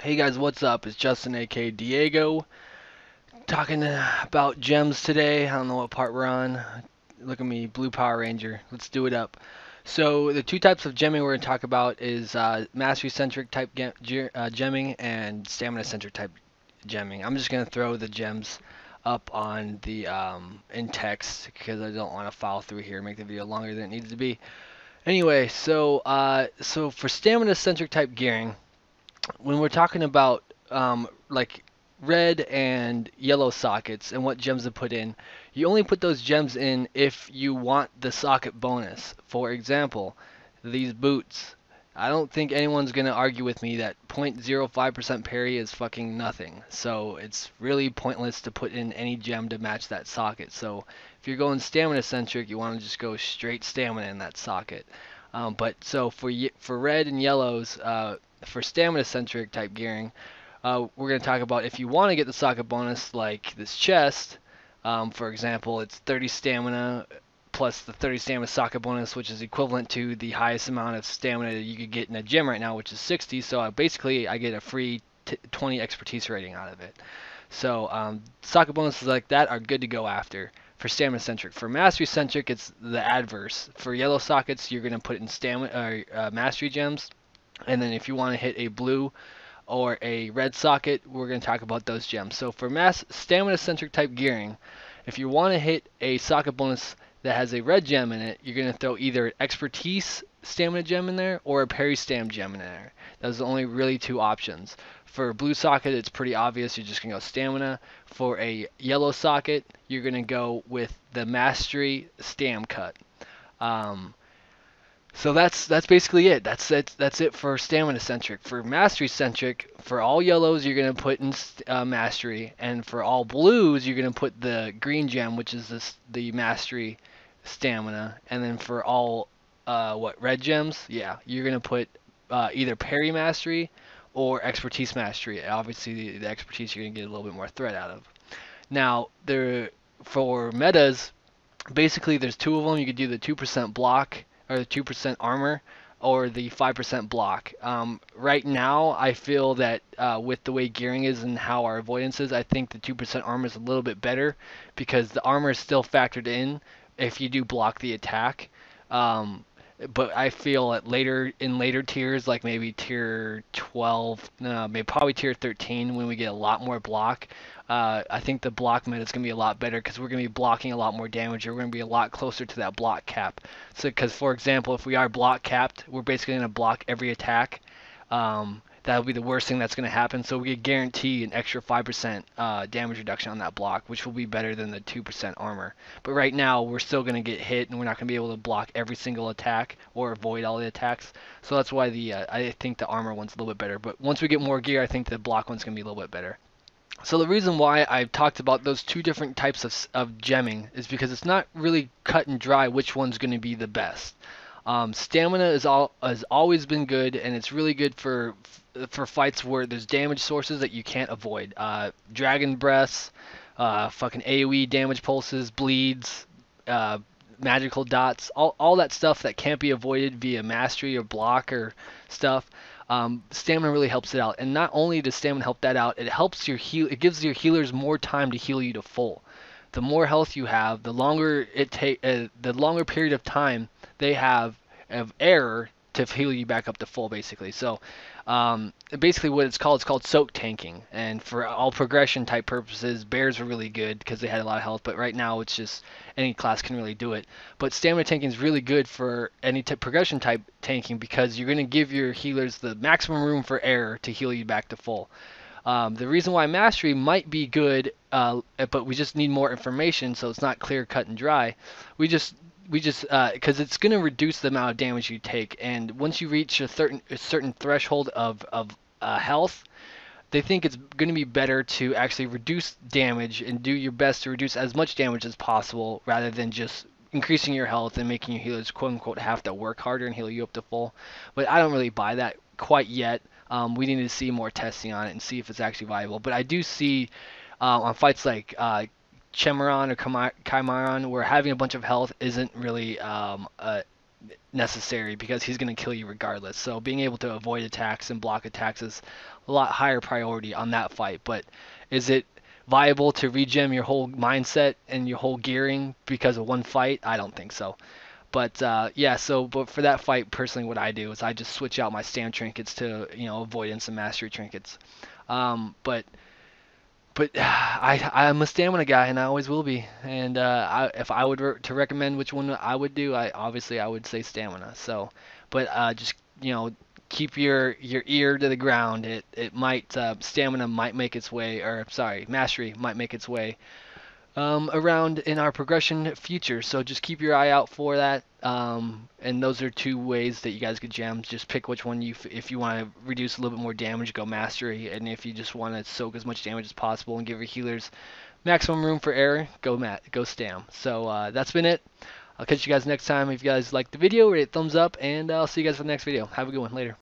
Hey guys, what's up? It's Justin, aka Diego, talking about gems today. I don't know what part we're on. Look at me, Blue Power Ranger. Let's do it up. So the two types of gemming we're going to talk about is mastery-centric type gemming and stamina-centric type gemming. I'm just going to throw the gems up on the in text because I don't want to file through here and make the video longer than it needs to be. Anyway, so for stamina-centric type gearing, when we're talking about like red and yellow sockets and what gems to put in, you only put those gems in if you want the socket bonus. For example, these boots. I don't think anyone's going to argue with me that 0.05% parry is fucking nothing. So it's really pointless to put in any gem to match that socket. So if you're going stamina centric, you want to just go straight stamina in that socket. But so for red and yellows, for stamina centric type gearing, we're going to talk about if you want to get the socket bonus like this chest. For example, it's 30 stamina plus the 30 stamina socket bonus, which is equivalent to the highest amount of stamina that you could get in a gym right now, which is 60. So basically, I get a free 20 expertise rating out of it. So socket bonuses like that are good to go after for stamina centric. For mastery centric, it's the adverse. For yellow sockets, you're going to put in stamina mastery gems, and then if you want to hit a blue or a red socket, we're going to talk about those gems. So for stamina centric type gearing, if you want to hit a socket bonus that has a red gem in it, you're going to throw either an expertise stamina gem in there or a parry stam gem in there. Those are only really two options. For blue socket, it's pretty obvious. You're just going to go stamina. For a yellow socket, you're going to go with the mastery stam cut. So that's basically it. That's it for stamina centric. For mastery centric, for all yellows you're gonna put in mastery, and for all blues you're gonna put the green gem, which is the mastery stamina, and then for all red gems, yeah, you're gonna put either parry mastery or expertise mastery. Obviously the expertise you're gonna get a little bit more threat out of. Now for metas, basically there's two of them. You could do the 2% block or the 2% armor or the 5% block. Right now I feel that with the way gearing is and how our avoidance is, I think the 2% armor is a little bit better because the armor is still factored in if you do block the attack. But I feel that later tiers, like maybe tier 12, no, maybe probably tier 13, when we get a lot more block, I think the block meta is going to be a lot better because we're going to be blocking a lot more damage. Or we're going to be a lot closer to that block cap. So, because for example, if we are block capped, we're basically going to block every attack. That'll be the worst thing that's going to happen. So we could guarantee an extra 5% damage reduction on that block, which will be better than the 2% armor. But right now, we're still going to get hit, and we're not going to be able to block every single attack or avoid all the attacks. So that's why I think the armor one's a little bit better. But once we get more gear, I think the block one's going to be a little bit better. So the reason why I've talked about those two different types of gemming is because it's not really cut and dry which one's going to be the best. Stamina has always been good, and it's really good for fights where there's damage sources that you can't avoid. Dragon breaths, fucking AoE damage pulses, bleeds, magical dots, all that stuff that can't be avoided via mastery or block or stuff. Stamina really helps it out, and not only does stamina help that out, it helps your heal. It gives your healers more time to heal you to full. The more health you have, the longer the longer period of time they have of error to heal you back up to full, basically. So basically what it's called soak tanking. And for all progression type purposes, bears are really good because they had a lot of health, but right now it's just any class can really do it. But stamina tanking is really good for any progression type tanking because you're going to give your healers the maximum room for error to heal you back to full. The reason why mastery might be good, but we just need more information, so it's not clear, cut, and dry. Because it's going to reduce the amount of damage you take, and once you reach a certain threshold of health, they think it's going to be better to actually reduce damage and do your best to reduce as much damage as possible, rather than just increasing your health and making your healers quote unquote have to work harder and heal you up to full. But I don't really buy that quite yet. We need to see more testing on it and see if it's actually viable. But I do see on fights like Chimaron or Chimaron, where having a bunch of health isn't really necessary because he's going to kill you regardless. So being able to avoid attacks and block attacks is a lot higher priority on that fight. But is it viable to regem your whole mindset and your whole gearing because of one fight? I don't think so. But yeah, so but for that fight, personally, what I do is I just switch out my stam trinkets to avoidance and mastery trinkets. But I'm a stamina guy, and I always will be. And if I would to recommend which one I would do, I would say stamina. So, but just keep your ear to the ground. It might stamina might make its way, or sorry, mastery might make its way around in our progression future. So just keep your eye out for that. And those are two ways that you guys could gem. Just pick which one if you want to reduce a little bit more damage, go mastery, and if you just want to soak as much damage as possible and give your healers maximum room for error, go stam. So that's been it. I'll catch you guys next time. If you guys liked the video, rate it thumbs up, and I'll see you guys for the next video. Have a good one. Later.